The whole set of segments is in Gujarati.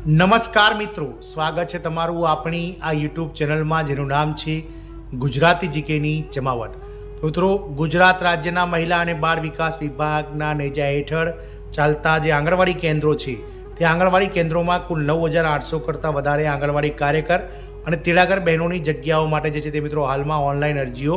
નમસ્કાર મિત્રો, સ્વાગત છે તમારું આપણી આ યુટ્યુબ ચેનલમાં જેનું નામ છે ગુજરાતી જીકેની જમાવટ. તો મિત્રો, ગુજરાત રાજ્યના મહિલા અને બાળ વિકાસ વિભાગના નેજા હેઠળ ચાલતા જે આંગણવાડી કેન્દ્રો છે તે આંગણવાડી કેન્દ્રોમાં કુલ 9,800 કરતાં વધારે આંગણવાડી કાર્યકર અને તેડાગર બહેનોની જગ્યાઓ માટે જે છે તે મિત્રો હાલમાં ઓનલાઈન અરજીઓ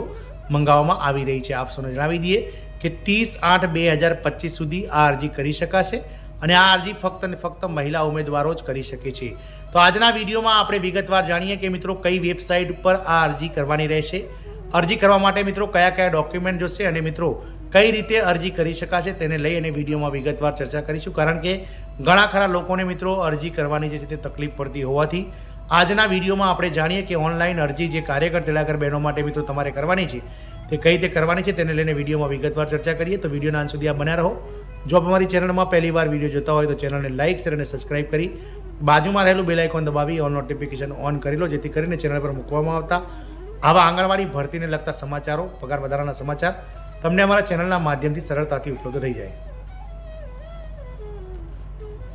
મંગાવવામાં આવી રહી છે. આપ સૌને જણાવી દઈએ કે 30/8/2025 સુધી આ અરજી કરી શકાશે અને આ અરજી ફક્ત અને ફક્ત મહિલા ઉમેદવારો જ કરી શકે છે. તો આજના વિડીયોમાં આપણે વિગતવાર જાણીએ કે મિત્રો કઈ વેબસાઇટ ઉપર આ અરજી કરવાની રહેશે, અરજી કરવા માટે મિત્રો કયા કયા ડોક્યુમેન્ટ જોશે અને મિત્રો કઈ રીતે અરજી કરી શકાશે તેને લઈ અને વિડીયોમાં વિગતવાર ચર્ચા કરીશું. કારણ કે ઘણા ખરા લોકોને મિત્રો અરજી કરવાની જે છે તે તકલીફ પડતી હોવાથી આજના વિડીયોમાં આપણે જાણીએ કે ઓનલાઈન અરજી જે કાર્યકર તેડાગર બહેનો માટે મિત્રો તમારે કરવાની છે તે કઈ રીતે કરવાની છે તેને લઈને વિડીયોમાં વિગતવાર ચર્ચા કરીએ. તો વિડીયોના અંત સુધી આપ બન્યા રહો. જો આપ અમારી ચેનલમાં પહેલી વાર વિડીયો જોતા હોય તો ચેનલને લાઇક, શેર અને સબસ્ક્રાઇબ કરી બાજુમાં રહેલું બેલ આઇકોન દબાવી ઓલ નોટિફિકેશન ઓન કરી લો, જેથી કરીને ચેનલ પર મૂકવામાં આવતા આવા આંગણવાડી ભરતીને લગતા સમાચારો, પગાર વધારાના સમાચાર તમને અમારા ચેનલના માધ્યમથી સરળતાથી ઉપલબ્ધ થઈ જાય.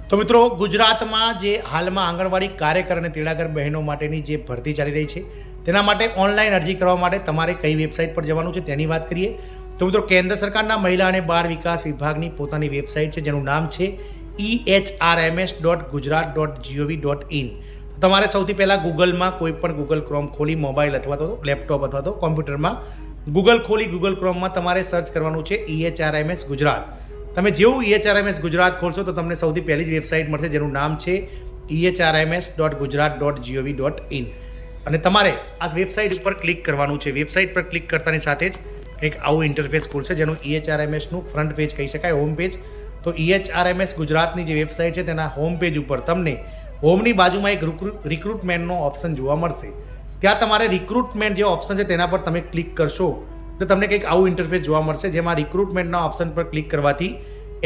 તો મિત્રો, ગુજરાતમાં જે હાલમાં આંગણવાડી કાર્યકર અને તેડાગર બહેનો માટેની જે ભરતી ચાલી રહી છે તેના માટે ઓનલાઈન અરજી કરવા માટે તમારે કઈ વેબસાઇટ પર જવાનું છે તેની વાત કરીએ. તો મિત્રો, કેન્દ્ર સરકારના મહિલા અને બાળ વિકાસ વિભાગની પોતાની વેબસાઇટ છે જેનું નામ છે ehrms.gujarat.gov.in. તમારે સૌથી પહેલાં ગૂગલમાં કોઈ પણ ગૂગલ ક્રોમ ખોલી મોબાઈલ અથવા તો લેપટોપ અથવા તો કોમ્પ્યુટરમાં ગૂગલ ખોલી ગૂગલ ક્રોમમાં તમારે સર્ચ કરવાનું છે ehrms ગુજરાત. તમે જેવું ehrms ગુજરાત ખોલશો તો તમને સૌથી પહેલી જ વેબસાઇટ મળશે જેનું નામ છે ehrms.gujarat.gov.in અને તમારે આ વેબસાઇટ ઉપર ક્લિક કરવાનું છે. વેબસાઇટ પર ક્લિક કરતાની સાથે જ એક આવું ઇન્ટરફેસ ખુલશે જેનું ehrmsનું ફ્રન્ટ પેજ કહી શકાય, હોમ પેજ. તો ehrms ગુજરાતની જે વેબસાઇટ છે તેના હોમ પેજ ઉપર તમને હોમની બાજુમાં એક રિક્રુટમેન્ટનો ઓપ્શન જોવા મળશે. ત્યાં તમારે રિક્રુટમેન્ટ જે ઓપ્શન છે તેના પર તમે ક્લિક કરશો તો તમને કંઈક આવું ઇન્ટરફેસ જોવા મળશે જેમાં રિક્રુટમેન્ટના ઓપ્શન પર ક્લિક કરવાથી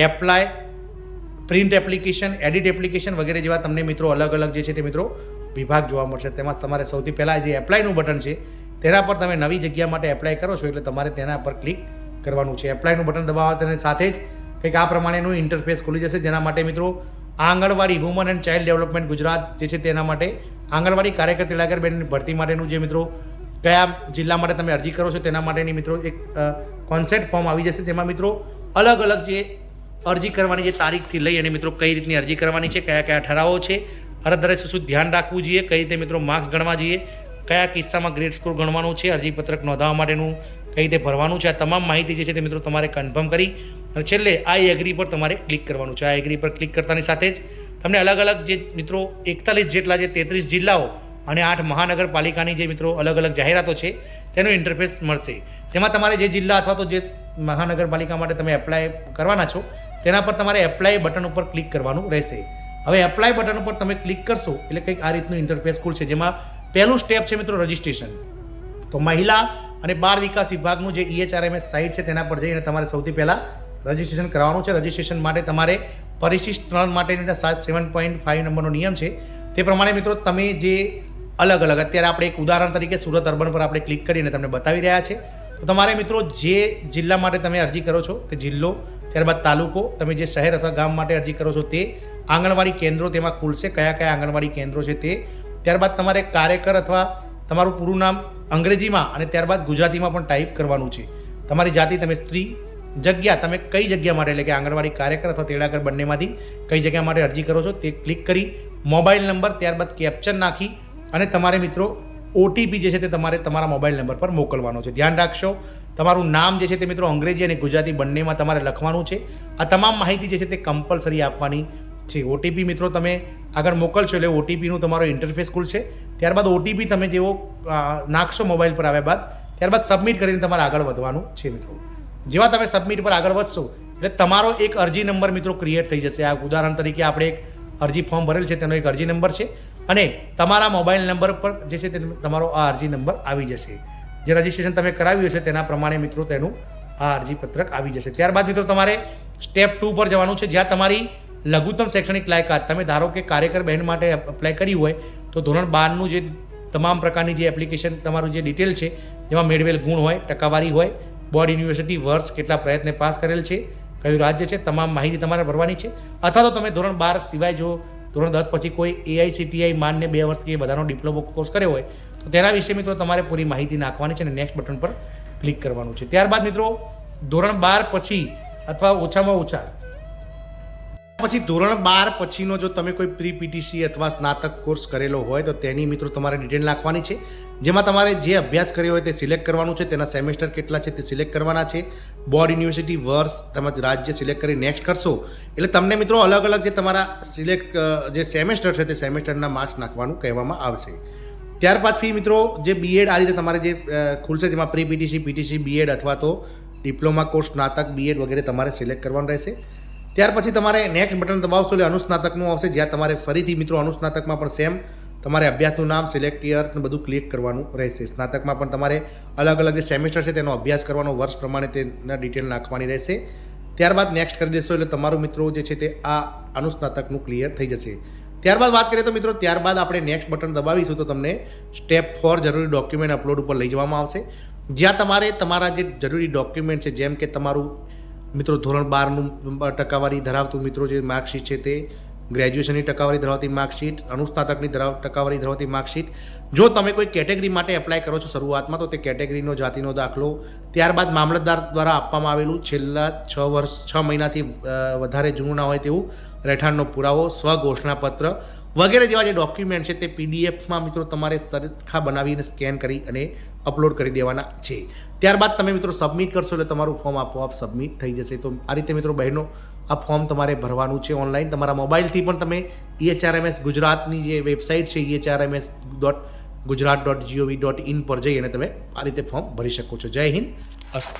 apply, print application, edit application વગેરે જેવા તમને મિત્રો અલગ અલગ જે છે તે મિત્રો વિભાગ જોવા મળશે. તેમાં તમારે સૌથી પહેલાં જે એપ્લાયનું બટન છે તેના પર તમે નવી જગ્યા માટે એપ્લાય કરો છો એટલે તમારે તેના પર ક્લિક કરવાનું છે. એપ્લાયનું બટન દબાવવા સાથે જ કંઈક આ પ્રમાણેનું ઇન્ટરફેસ ખુલી જશે જેના માટે મિત્રો anganwadi woman and child development Gujarat જે છે તેના માટે આંગણવાડી કાર્યકર તેડાગર બહેનની ભરતી માટેનું જે મિત્રો કયા જિલ્લા માટે તમે અરજી કરો છો તેના માટેની મિત્રો એક કોન્સેપ્ટ ફોર્મ આવી જશે જેમાં મિત્રો અલગ અલગ જે અરજી કરવાની જે તારીખથી લઈ અને મિત્રો કઈ રીતની અરજી કરવાની છે, કયા કયા ઠરાવો છે, અરજદારે શું ધ્યાન રાખવું જોઈએ, કઈ રીતે મિત્રો માર્ક્સ ગણવા જોઈએ, કયા કિસ્સામાં ગ્રેડ સ્કોર ગણવાનું છે, અરજીપત્રક નોંધાવવા માટેનું કઈ રીતે ભરવાનું છે, આ તમામ માહિતી જે છે તે મિત્રો તમારે કન્ફર્મ કરી અને છેલ્લે આઈ એગ્રી પર તમારે ક્લિક કરવાનું છે. આ એગ્રી પર ક્લિક કરતાની સાથે જ તમને અલગ અલગ જે મિત્રો 41 જેટલા જે 33 જિલ્લાઓ અને 8 મહાનગરપાલિકાની જે મિત્રો અલગ અલગ જાહેરાતો છે તેનો ઇન્ટરફેસ મળશે. તેમાં તમારે જે જિલ્લા અથવા તો જે મહાનગરપાલિકા માટે તમે એપ્લાય કરવાના છો તેના પર તમારે એપ્લાય બટન ઉપર ક્લિક કરવાનું રહેશે. હવે એપ્લાય બટન ઉપર તમે ક્લિક કરશો એટલે કંઈક આ રીતનું ઇન્ટરફેસ ખુલશે જેમાં પહેલું સ્ટેપ છે મિત્રો રજિસ્ટ્રેશન. તો મહિલા અને બાળ વિકાસ વિભાગનું જે ehrms સાઇટ છે તેના પર જઈને તમારે સૌથી પહેલાં રજિસ્ટ્રેશન કરવાનું છે. રજિસ્ટ્રેશન માટે તમારે પરિશિષ્ટ 3 માટેની 7.5 નંબરનો નિયમ છે તે પ્રમાણે મિત્રો તમે જે અલગ અલગ અત્યારે આપણે એક ઉદાહરણ તરીકે સુરત અર્બન પર આપણે ક્લિક કરીને તમને બતાવી રહ્યા છે. તો તમારે મિત્રો જે જિલ્લા માટે તમે અરજી કરો છો તે જિલ્લો, ત્યારબાદ તાલુકો, તમે જે શહેર અથવા ગામ માટે અરજી કરો છો તે આંગણવાડી કેન્દ્રો તેમાં ખુલશે, કયા કયા આંગણવાડી કેન્દ્રો છે તે. ત્યારબાદ તમારે કાર્યકર અથવા તમારું પૂરું નામ અંગ્રેજીમાં અને ત્યારબાદ ગુજરાતીમાં પણ ટાઈપ કરવાનું છે. તમારી જાતિ, તમે સ્ત્રી, જગ્યા તમે કઈ જગ્યા માટે એટલે કે આંગણવાડી કાર્યકર અથવા તેડાગર બંનેમાંથી કઈ જગ્યા માટે અરજી કરો છો તે ક્લિક કરી મોબાઈલ નંબર, ત્યારબાદ કેપ્ચન નાખી અને તમારે મિત્રો ઓટીપી જે છે તે તમારે તમારા મોબાઈલ નંબર પર મોકલવાનો છે. ધ્યાન રાખશો તમારું નામ જે છે તે મિત્રો અંગ્રેજી અને ગુજરાતી બંનેમાં તમારે લખવાનું છે. આ તમામ માહિતી જે છે તે કમ્પલસરી આપવાની છે. ઓટીપી મિત્રો તમે આગળ મોકલશો એટલે ઓટીપીનું તમારો ઇન્ટરફેસ ખુલશે. ત્યારબાદ ઓટીપી તમે જેવો નાખશો મોબાઈલ પર આવ્યા બાદ ત્યારબાદ સબમિટ કરીને તમારે આગળ વધવાનું છે મિત્રો. જેવા તમે સબમિટ પર આગળ વધશો એટલે તમારો એક અરજી નંબર મિત્રો ક્રિએટ થઈ જશે. આ ઉદાહરણ તરીકે આપણે એક અરજી ફોર્મ ભરેલ છે તેનો એક અરજી નંબર છે અને તમારા મોબાઈલ નંબર પર જે છે તે તમારો આ અરજી નંબર આવી જશે. જે રજિસ્ટ્રેશન તમે કરાવ્યું હશે તેના પ્રમાણે મિત્રો તેનું આ અરજીપત્રક આવી જશે. ત્યારબાદ મિત્રો તમારે સ્ટેપ 2 પર જવાનું છે જ્યાં તમારી લઘુત્તમ શૈક્ષણિક લાયકાત, તમે ધારો કે કાર્યકર બહેન માટે એપ્લાય કરી હોય તો ધોરણ 12નું જે તમામ પ્રકારની જે એપ્લિકેશન તમારું જે ડિટેલ છે જેમાં મેળવેલ ગુણ હોય, ટકાવારી હોય, બોર્ડ યુનિવર્સિટી, વર્ષ, કેટલા પ્રયત્ને પાસ કરેલ છે, કયું રાજ્ય છે, તમામ માહિતી તમારે ભરવાની છે. અથવા તો તમે ધોરણ 12 સિવાય જો ધોરણ 10 પછી કોઈ AICTI માન્ય 2 વર્ષ કે બધાનો ડિપ્લોમા કોર્સ કર્યો હોય તો તેના વિશે મિત્રો તમારે પૂરી માહિતી નાખવાની છે અને નેક્સ્ટ બટન પર ક્લિક કરવાનું છે. ત્યારબાદ મિત્રો ધોરણ 12 પછી અથવા ઓછામાં ઓછા પછી ધોરણ 12 પછીનો જો તમે કોઈ પ્રી PTC અથવા સ્નાતક કોર્સ કરેલો હોય તો તેની મિત્રો તમારે ડિટેલ નાખવાની છે, જેમાં તમારે જે અભ્યાસ કર્યો હોય તે સિલેક્ટ કરવાનું છે, તેના સેમેસ્ટર કેટલા છે તે સિલેક્ટ કરવાના છે, બોર્ડ યુનિવર્સિટી વર્ષ તેમજ રાજ્ય સિલેક્ટ કરી નેક્સ્ટ કરશો એટલે તમને મિત્રો અલગ અલગ જે તમારા સિલેક્ટ જે સેમેસ્ટર છે તે સેમેસ્ટરના માર્ક્સ નાખવાનું કહેવામાં આવશે. ત્યારબાદ ફી મિત્રો જે B.Ed આ રીતે તમારે જે ખુલશે જેમાં પ્રી PTC PTC B.Ed અથવા તો ડિપ્લોમા કોર્સ સ્નાતક B.Ed વગેરે તમારે સિલેક્ટ કરવાનું રહેશે. ત્યાર પછી તમારે નેક્સ્ટ બટન દબાવશો એટલે અનુસ્નાતકનું આવશે, જ્યાં તમારે ફરીથી મિત્રો અનુસ્નાતકમાં પણ સેમ તમારે અભ્યાસનું નામ, સિલેક્ટ યર્સ ને બધું ક્લિક કરવાનું રહેશે. સ્નાતકમાં પણ તમારે અલગ અલગ જે સેમેસ્ટર છે તેનો અભ્યાસ કરવાનો, વર્ષ પ્રમાણે તેના ડિટેલ નાખવાની રહેશે. ત્યારબાદ નેક્સ્ટ કરી દેશો એટલે તમારું મિત્રો જે છે તે આ અનુસ્નાતકનું ક્લિયર થઈ જશે. ત્યારબાદ વાત કરીએ તો મિત્રો ત્યારબાદ આપણે નેક્સ્ટ બટન દબાવીશું તો તમને સ્ટેપ 4 જરૂરી ડોક્યુમેન્ટ અપલોડ ઉપર લઈ જવામાં આવશે, જ્યાં તમારે તમારા જે જરૂરી ડોક્યુમેન્ટ છે જેમ કે તમારું મિત્રો ધોરણ 12નું ટકાવારી ધરાવતું મિત્રો જે માર્કશીટ છે તે, ગ્રેજ્યુએશનની ટકાવારી ધરાવતી માર્કશીટ, અનુસ્નાતકની ટકાવારી ધરાવતી માર્કશીટ. જો તમે કોઈ કેટેગરી માટે એપ્લાય કરો છો શરૂઆતમાં તો તે કેટેગરીનો જાતિનો દાખલો, ત્યારબાદ મામલતદાર દ્વારા આપવામાં આવેલું છેલ્લા 6 મહિનાથી વધારે જૂનું ના હોય તેવું રહેઠાણનો પુરાવો, સ્વઘોષણાપત્ર વગેરે જેવા જે ડોક્યુમેન્ટ છે તે PDFમાં મિત્રો તમારે સરખા બનાવીને સ્કેન કરી અને અપલોડ કરી દેવાના છે. ત્યારબાદ તમે મિત્રો સબમિટ કરશો એટલે તમારું ફોર્મ આપોઆપ સબમિટ થઈ જશે. તો આ રીતે મિત્રો બહેનો આ ફોર્મ તમારે ભરવાનું છે ઓનલાઈન. તમારા મોબાઈલથી પણ તમે EHRMS ગુજરાતની જે વેબસાઇટ છે EHRMS.gujarat.gov.in પર જઈ અને તમે આ રીતે ફોર્મ ભરી શકો છો. જય હિન્દ, અસ્તુ.